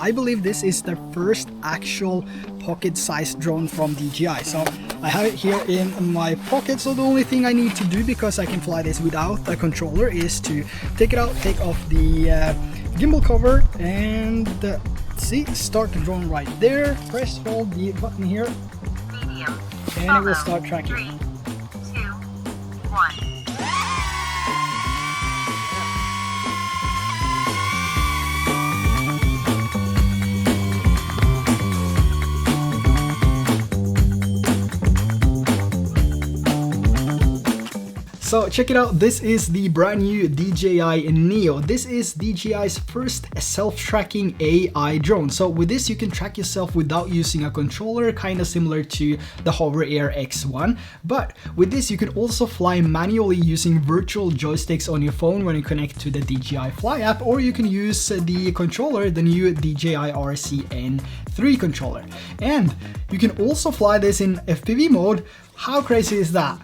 I believe this is the first actual pocket-sized drone from DJI. So I have it here in my pocket, so the only thing I need to do, because I can fly this without a controller, is to take it out, take off the gimbal cover, and see, start the drone right there. Press hold the button here, Medium. and it will start tracking. 3, 2, 1. So check it out, this is the brand new DJI Neo. This is DJI's first self-tracking AI drone. So with this you can track yourself without using a controller, kind of similar to the Hover Air X1. But with this you can also fly manually using virtual joysticks on your phone when you connect to the DJI Fly app, or you can use the controller, the new DJI RCN3 controller. And you can also fly this in FPV mode. How crazy is that?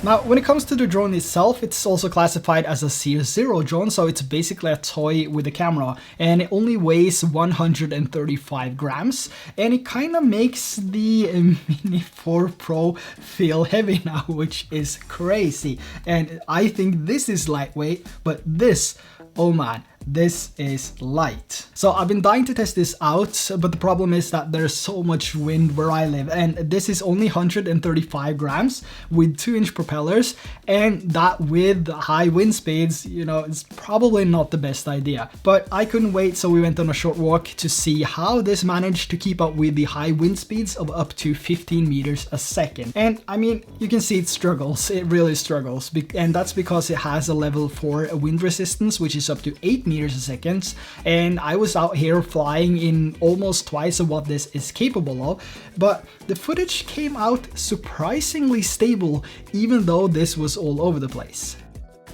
Now, when it comes to the drone itself, it's also classified as a C0 drone, so it's basically a toy with a camera, and it only weighs 135 grams, and it kind of makes the Mini 4 Pro feel heavy now, which is crazy. And I think this is lightweight, but this, oh man, this is light. So I've been dying to test this out, but the problem is that there's so much wind where I live, and this is only 135 grams with 2-inch propellers, and that with high wind speeds, you know, it's probably not the best idea. But I couldn't wait, so we went on a short walk to see how this managed to keep up with the high wind speeds of up to 15 meters a second. And I mean, you can see it struggles, it really struggles, and that's because it has a level 4 wind resistance, which is up to 8 meters a second, and I was out here flying in almost twice of what this is capable of, but the footage came out surprisingly stable, even though this was all over the place.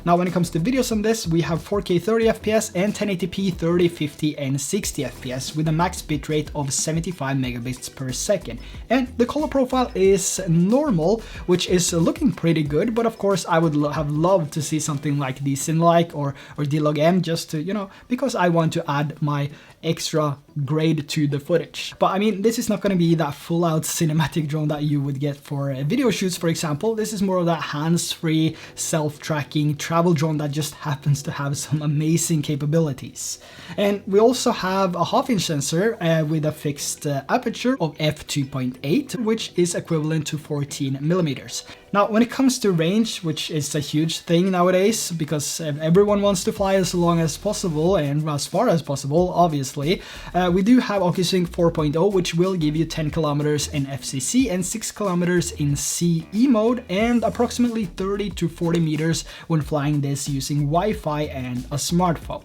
Now, when it comes to videos on this, we have 4K 30 FPS and 1080p 30, 50 and 60 FPS with a max bitrate of 75 megabits per second. And the color profile is normal, which is looking pretty good, but of course I would have loved to see something like the Cinelike or D-Log M, just to, you know, because I want to add my extra grade to the footage. But I mean, this is not going to be that full out cinematic drone that you would get for video shoots, for example. This is more of that hands-free, self-tracking travel drone that just happens to have some amazing capabilities. And we also have a half-inch sensor with a fixed aperture of f2.8, which is equivalent to 14 millimeters. Now, when it comes to range, which is a huge thing nowadays, because everyone wants to fly as long as possible and as far as possible, obviously, we do have OcuSync 4.0, which will give you 10 kilometers in FCC and 6 kilometers in CE mode, and approximately 30 to 40 meters when flying this using Wi-Fi and a smartphone.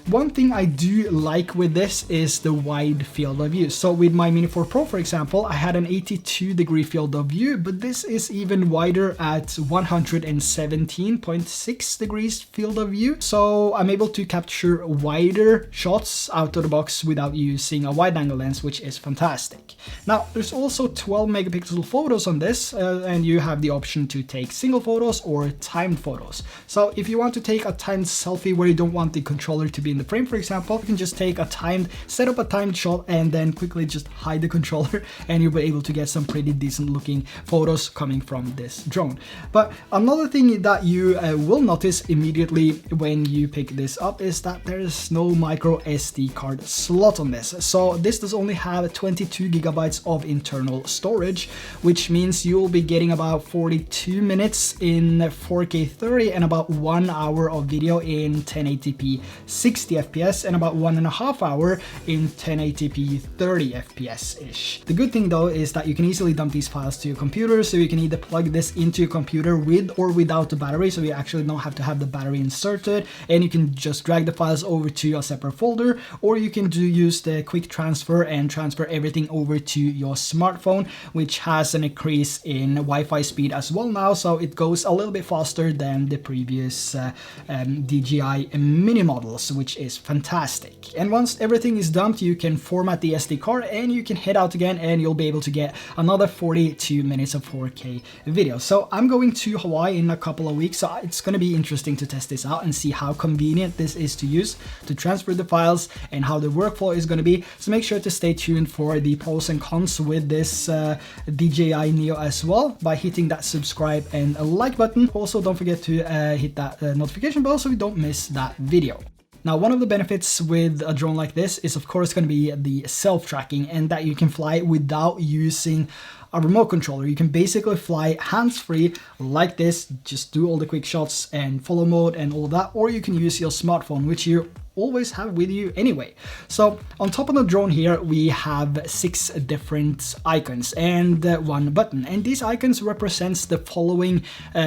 One thing I do like with this is the wide field of view. So with my Mini 4 Pro, for example, I had an 82-degree field of view, but this is even wider at 117.6 degrees field of view. So I'm able to capture wider shots out of the box without using a wide-angle lens, which is fantastic. Now, there's also 12 megapixel photos on this, and you have the option to take single photos or timed photos. So if you want to take a timed selfie where you don't want the controller to be in the frame, for example, you can just set up a timed shot and then quickly just hide the controller, and you'll be able to get some pretty decent looking photos coming from this drone. But another thing that you will notice immediately when you pick this up is that there is no micro SD card slot on this. So this does only have 22 gigabytes of internal storage, which means you'll be getting about 42 minutes in 4K 30 and about 1 hour of video in 1080p 60 60 FPS and about 1.5 hours in 1080p 30 FPS-ish. The good thing though is that you can easily dump these files to your computer, so you can either plug this into your computer with or without the battery, so you actually don't have to have the battery inserted, and you can just drag the files over to a separate folder, or you can use the quick transfer and transfer everything over to your smartphone, which has an increase in Wi-Fi speed as well now, so it goes a little bit faster than the previous DJI Mini models, which is fantastic. And once everything is dumped, you can format the SD card and you can head out again, and you'll be able to get another 42 minutes of 4K video. So I'm going to Hawaii in a couple of weeks, so it's going to be interesting to test this out and see how convenient this is to use to transfer the files and how the workflow is going to be. So make sure to stay tuned for the pros and cons with this DJI Neo as well by hitting that subscribe and a like button. Also, don't forget to hit that notification bell so you don't miss that video. Now, one of the benefits with a drone like this is of course going to be the self-tracking, and that you can fly without using a remote controller. You can basically fly hands-free like this, just do all the quick shots and follow mode and all that, or you can use your smartphone, which you always have with you anyway. So on top of the drone here, we have 6 different icons and 1 button, and these icons represents the following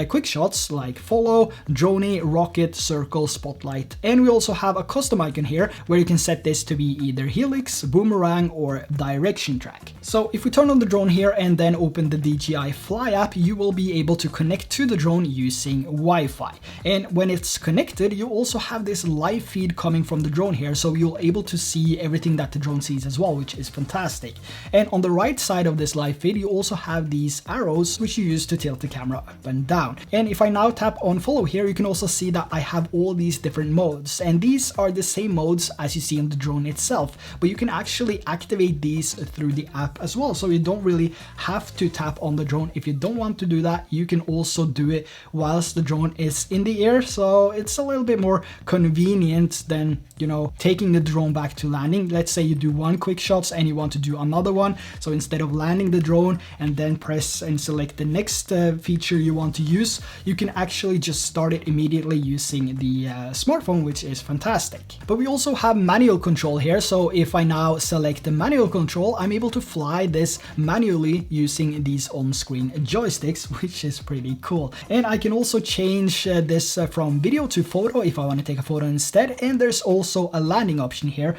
quick shots like follow, droney, rocket, circle, spotlight, and we also have a custom icon here where you can set this to be either helix, boomerang, or direction track. So if we turn on the drone here and then open the DJI Fly app, you will be able to connect to the drone using Wi-Fi, and when it's connected, you also have this live feed coming from the drone here, so you'll able to see everything that the drone sees as well, which is fantastic. And on the right side of this live feed, you also have these arrows which you use to tilt the camera up and down. And if I now tap on follow here, you can also see that I have all these different modes, and these are the same modes as you see on the drone itself, but you can actually activate these through the app as well, so you don't really have to tap on the drone. If you don't want to do that, you can also do it whilst the drone is in the air, so it's a little bit more convenient than, you know, taking the drone back to landing. Let's say you do 1 quick shots and you want to do another one, so instead of landing the drone and then press and select the next feature you want to use, you can actually just start it immediately using the smartphone, which is fantastic. But we also have manual control here, so if I now select the manual control, I'm able to fly this manually using these on-screen joysticks, which is pretty cool. And I can also change this from video to photo if I want to take a photo instead, and there's also a landing option here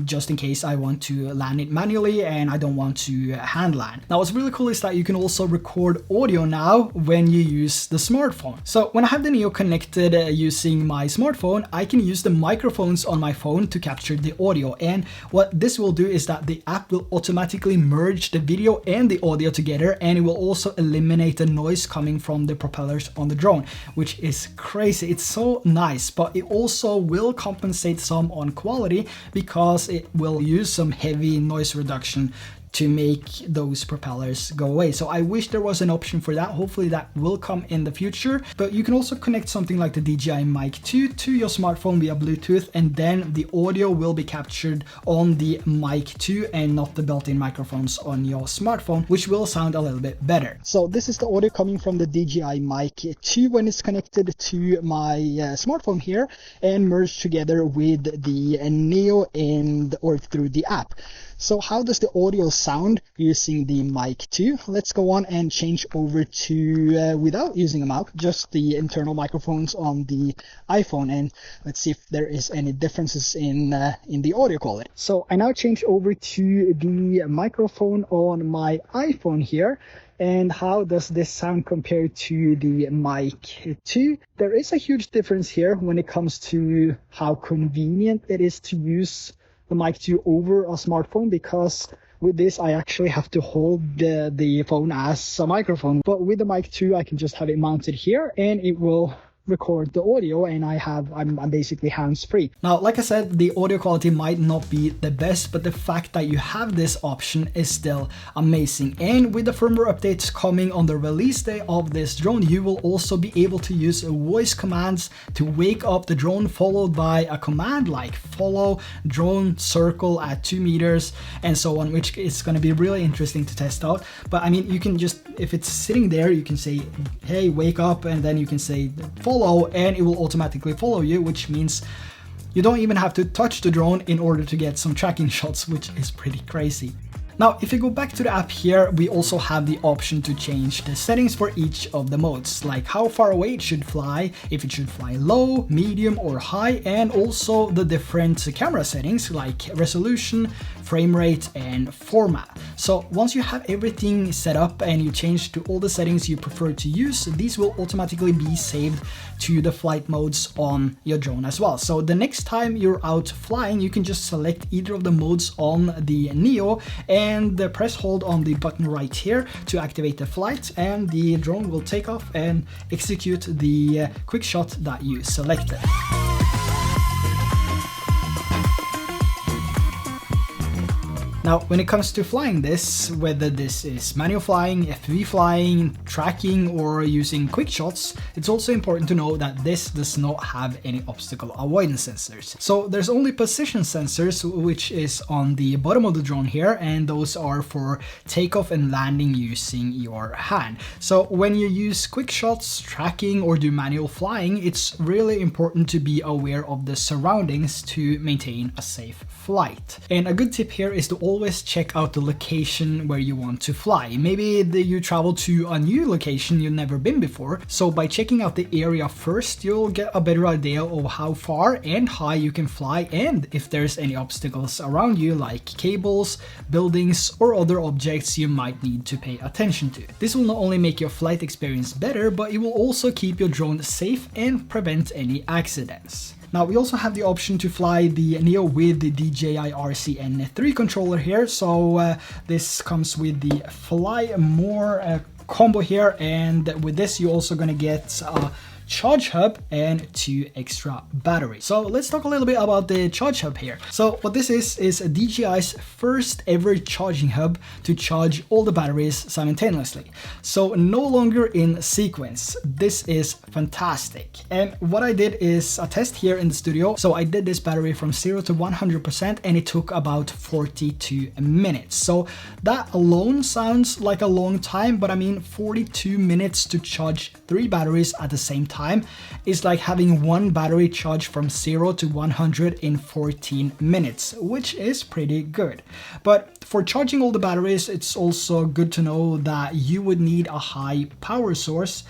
just in case I want to land it manually and I don't want to hand land. Now what's really cool is that you can also record audio now when you use the smartphone. So when I have the Neo connected using my smartphone, I can use the microphones on my phone to capture the audio, and what this will do is that the app will automatically merge the video and the audio together, and it will also eliminate the noise coming from the propellers on the drone, which is crazy. It's so nice, but it also will compensate some on quality because it will use some heavy noise reduction to make those propellers go away. So I wish there was an option for that. Hopefully that will come in the future. But you can also connect something like the DJI Mic 2 to your smartphone via Bluetooth, and then the audio will be captured on the Mic 2 and not the built-in microphones on your smartphone, which will sound a little bit better. So this is the audio coming from the DJI Mic 2 when it's connected to my smartphone here and merged together with the Neo or through the app. So how does the audio sound using the Mic 2? Let's go on and change over to without using a mic, just the internal microphones on the iPhone, and let's see if there is any differences in the audio quality. So I now change over to the microphone on my iPhone here. And how does this sound compared to the Mic 2? There is a huge difference here when it comes to how convenient it is to use the Mic 2 over a smartphone, because with this I actually have to hold the phone as a microphone. But with the Mic 2 I can just have it mounted here and it will record the audio, and I'm basically hands-free. Now, like I said, the audio quality might not be the best, but the fact that you have this option is still amazing. And with the firmware updates coming on the release day of this drone, you will also be able to use voice commands to wake up the drone, followed by a command like follow, drone, circle at 2 meters, and so on, which is going to be really interesting to test out. But I mean, you can just, if it's sitting there, you can say, hey, wake up, and then you can say follow, and it will automatically follow you, which means You don't even have to touch the drone in order to get some tracking shots, which is pretty crazy. Now, if you go back to the app here, we also have the option to change the settings for each of the modes, like how far away it should fly, if it should fly low, medium or high, and also the different camera settings like resolution, frame rate and format. So once you have everything set up and you change to all the settings you prefer to use, these will automatically be saved to the flight modes on your drone as well. So the next time you're out flying, you can just select either of the modes on the Neo and press hold on the button right here to activate the flight, and the drone will take off and execute the quick shot that you selected. Now, when it comes to flying this, whether this is manual flying, FPV flying, tracking, or using quick shots, it's also important to know that this does not have any obstacle avoidance sensors. So there's only position sensors, which is on the bottom of the drone here, and those are for takeoff and landing using your hand. So when you use quick shots, tracking, or do manual flying, it's really important to be aware of the surroundings to maintain a safe flight. And a good tip here is to always check out the location where you want to fly. Maybe you travel to a new location you've never been before, so by checking out the area first, you'll get a better idea of how far and high you can fly, and if there's any obstacles around you like cables, buildings, or other objects you might need to pay attention to. This will not only make your flight experience better, but it will also keep your drone safe and prevent any accidents. Now, we also have the option to fly the Neo with the DJI RCN3 controller here. So this comes with the Fly More combo here, and with this you're also going to get a charge hub and 2 extra batteries. So let's talk a little bit about the charge hub here. So what this is DJI's first ever charging hub to charge all the batteries simultaneously. So no longer in sequence. This is fantastic. And what I did is a test here in the studio. So I did this battery from 0 to 100% and it took about 42 minutes. So that alone sounds like a long time, but I mean 42 minutes to charge 3 batteries at the same time is like having one battery charged from 0 to 100 in 14 minutes, which is pretty good. But for charging all the batteries, it's also good to know that you would need a high power source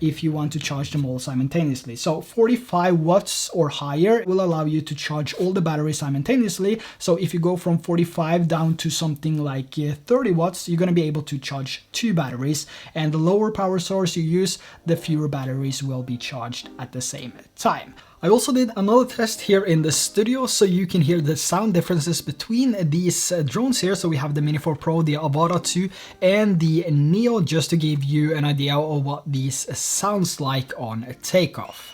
if you want to charge them all simultaneously. So 45 watts or higher will allow you to charge all the batteries simultaneously. So if you go from 45 down to something like 30 watts, you're going to be able to charge 2 batteries, and the lower power source you use, the fewer batteries will be charged at the same time. I also did another test here in the studio so you can hear the sound differences between these drones here. So we have the Mini 4 Pro, the Avata 2 and the Neo, just to give you an idea of what these sounds like on takeoff.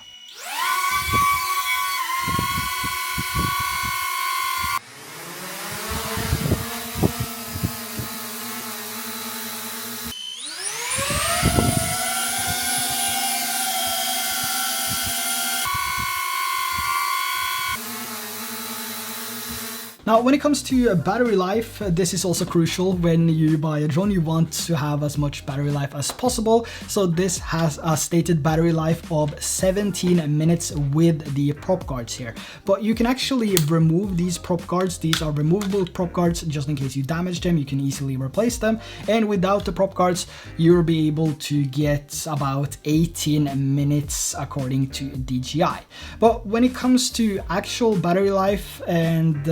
Now, when it comes to battery life, this is also crucial. When you buy a drone, you want to have as much battery life as possible. So this has a stated battery life of 17 minutes with the prop guards here. But you can actually remove these prop guards. These are removable prop guards, just in case you damage them, you can easily replace them. And without the prop guards, you'll be able to get about 18 minutes according to DJI. But when it comes to actual battery life and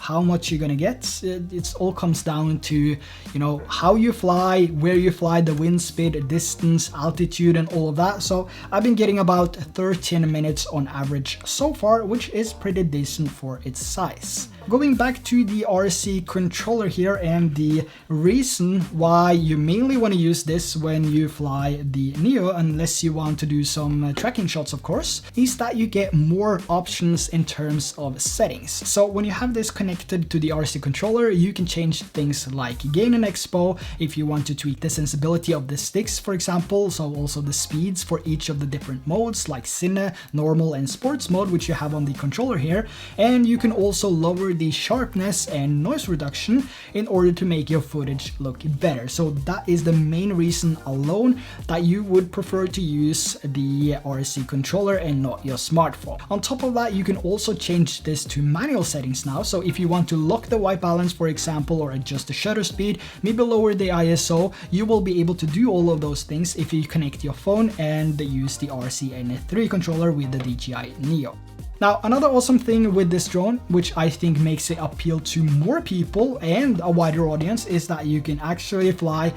how much you're gonna get, it all comes down to, you know, how you fly, where you fly, the wind speed, distance, altitude, and all of that. So I've been getting about 13 minutes on average so far, which is pretty decent for its size. Going back to the RC controller here, and the reason why you mainly want to use this when you fly the Neo, unless you want to do some tracking shots of course, is that you get more options in terms of settings. So when you have this connected connected to the RC controller, you can change things like gain and expo if you want to tweak the sensibility of the sticks, for example, so also the speeds for each of the different modes like Cine, normal and sports mode, which you have on the controller here. And you can also lower the sharpness and noise reduction in order to make your footage look better. So that is the main reason alone that you would prefer to use the RC controller and not your smartphone. On top of that, you can also change this to manual settings now. So if you want to lock the white balance, for example, or adjust the shutter speed, maybe lower the ISO, you will be able to do all of those things if you connect your phone and use the RC3 controller with the DJI Neo. Now, another awesome thing with this drone, which I think makes it appeal to more people and a wider audience, is that you can actually fly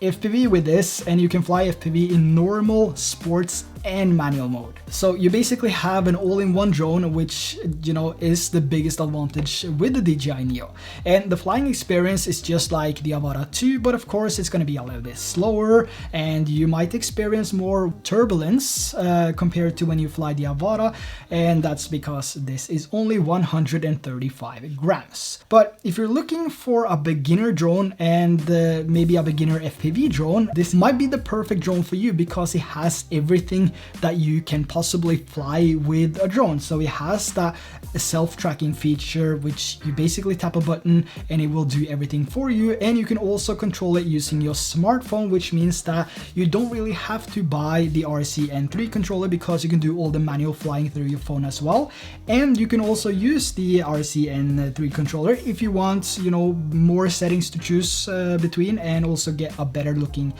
FPV with this, and you can fly FPV in normal, sports, and manual mode. So you basically have an all-in-one drone, which, you know, is the biggest advantage with the DJI Neo. And the flying experience is just like the Avata 2, but of course it's going to be a little bit slower, and you might experience more turbulence compared to when you fly the Avata, and that's because this is only 135 grams. But if you're looking for a beginner drone and maybe a beginner FPV drone, this might be the perfect drone for you because it has everything that you can possibly fly with a drone. So it has that self-tracking feature, which you basically tap a button and it will do everything for you. And you can also control it using your smartphone, which means that you don't really have to buy the RC3 controller because you can do all the manual flying through your phone as well. And you can also use the RC3 controller if you want, you know, more settings to choose between, and also get a better looking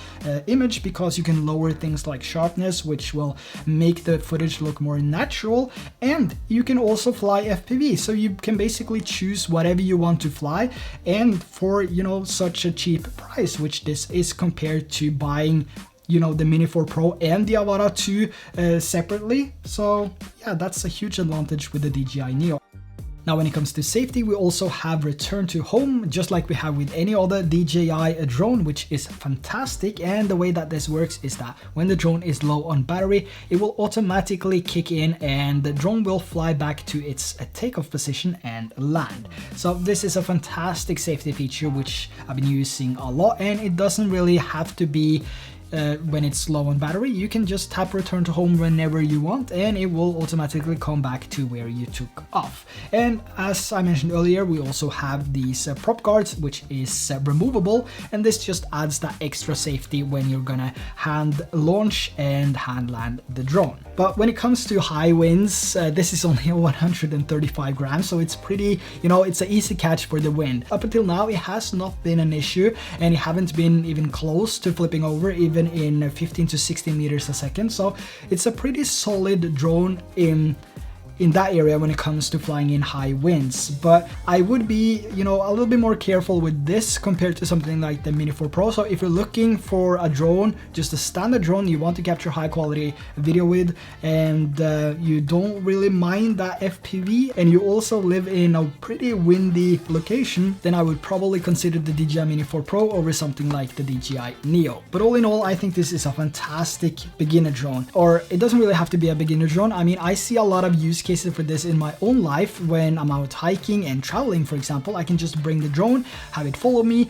image, because you can lower things like sharpness, which will make the footage look more natural. And you can also fly FPV, so you can basically choose whatever you want to fly, and for, you know, such a cheap price, which this is compared to buying, you know, the Mini 4 Pro and the Avata 2 separately. So yeah, that's a huge advantage with the DJI Neo. Now, when it comes to safety, we also have return to home, just like we have with any other DJI drone, which is fantastic. And the way that this works is that when the drone is low on battery, it will automatically kick in and the drone will fly back to its takeoff position and land. So this is a fantastic safety feature, which I've been using a lot, and it doesn't really have to be when it's low on battery. You can just tap return to home whenever you want, and it will automatically come back to where you took off. And as I mentioned earlier, we also have these prop guards, which is removable, and this just adds that extra safety when you're gonna hand launch and hand land the drone. But when it comes to high winds, this is only 135 grams, so it's pretty, you know, it's an easy catch for the wind. Up until now, it has not been an issue, and it haven't been even close to flipping over, even in 15 to 16 meters a second. So it's a pretty solid drone in that area when it comes to flying in high winds. But I would be, you know, a little bit more careful with this compared to something like the Mini 4 Pro. So if you're looking for a drone, just a standard drone you want to capture high quality video with, and you don't really mind that FPV, and you also live in a pretty windy location, then I would probably consider the DJI Mini 4 Pro over something like the DJI Neo. But all in all, I think this is a fantastic beginner drone. Or it doesn't really have to be a beginner drone. I mean, I see a lot of use cases for this in my own life. When I'm out hiking and traveling, for example, I can just bring the drone, have it follow me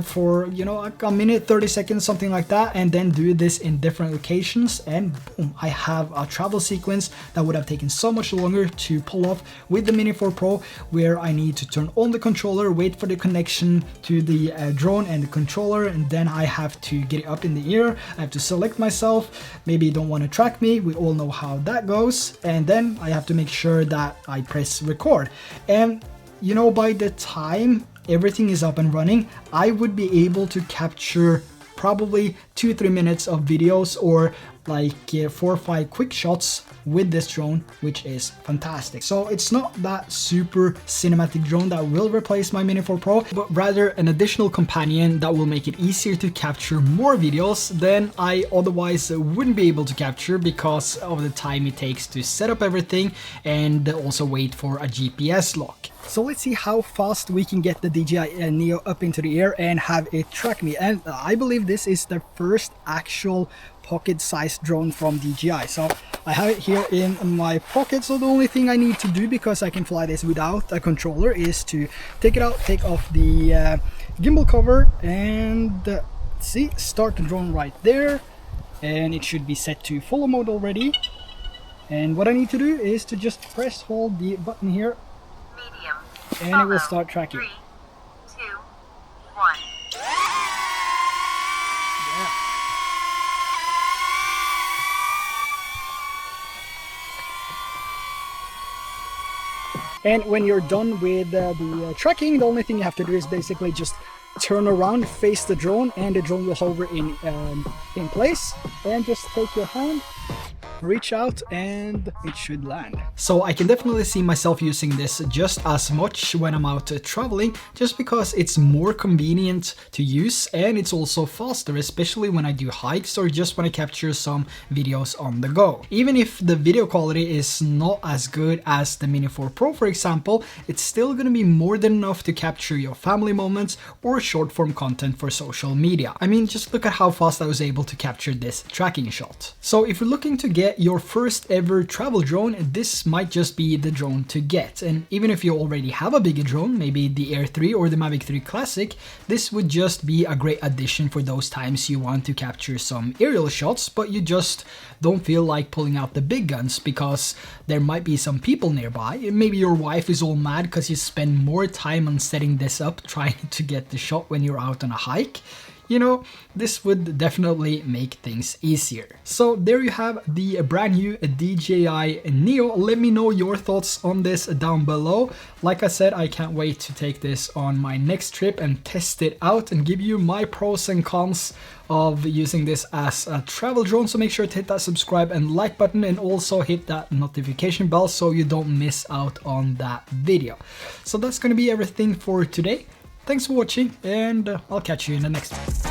for, you know, a minute, 30 seconds, something like that, and then do this in different locations, and boom, I have a travel sequence that would have taken so much longer to pull off with the Mini 4 Pro, where I need to turn on the controller, wait for the connection to the drone and the controller, and then I have to get it up in the air. I have to select myself, maybe you don't want to track me, we all know how that goes, and then I have to make sure that I press record. And you know, by the time everything is up and running, I would be able to capture probably 2-3 minutes of videos, or like 4 or 5 quick shots with this drone, which is fantastic. So it's not that super cinematic drone that will replace my Mini 4 Pro, but rather an additional companion that will make it easier to capture more videos than I otherwise wouldn't be able to capture, because of the time it takes to set up everything and also wait for a GPS lock. So let's see how fast we can get the DJI Neo up into the air and have it track me. And I believe this is the first actual pocket-sized drone from DJI. So I have it here in my pocket, so the only thing I need to do, because I can fly this without a controller, is to take it out, take off the gimbal cover, and see, start the drone right there, and it should be set to follow mode already. And what I need to do is to just hold the button here, Medium. and it will start tracking. 3, 2, 1. Yeah. And when you're done with the tracking, the only thing you have to do is basically just turn around, face the drone, and the drone will hover in place. And just take your hand, reach out, and it should land. So I can definitely see myself using this just as much when I'm out traveling, just because it's more convenient to use, and it's also faster, especially when I do hikes or just want to capture some videos on the go. Even if the video quality is not as good as the Mini 4 Pro, for example, it's still going to be more than enough to capture your family moments or short form content for social media. I mean, just look at how fast I was able to capture this tracking shot. So if you're looking to get your first ever travel drone, this might just be the drone to get. And even if you already have a bigger drone, maybe the Air 3 or the Mavic 3 Classic, this would just be a great addition for those times you want to capture some aerial shots, but you just don't feel like pulling out the big guns because there might be some people nearby. Maybe your wife is all mad because you spend more time on setting this up trying to get the shot when you're out on a hike. You know, this would definitely make things easier. So there you have the brand new DJI Neo. Let me know your thoughts on this down below. Like I said, I can't wait to take this on my next trip and test it out and give you my pros and cons of using this as a travel drone. So make sure to hit that subscribe and like button, and also hit that notification bell so you don't miss out on that video. So that's going to be everything for today. Thanks for watching, and I'll catch you in the next one.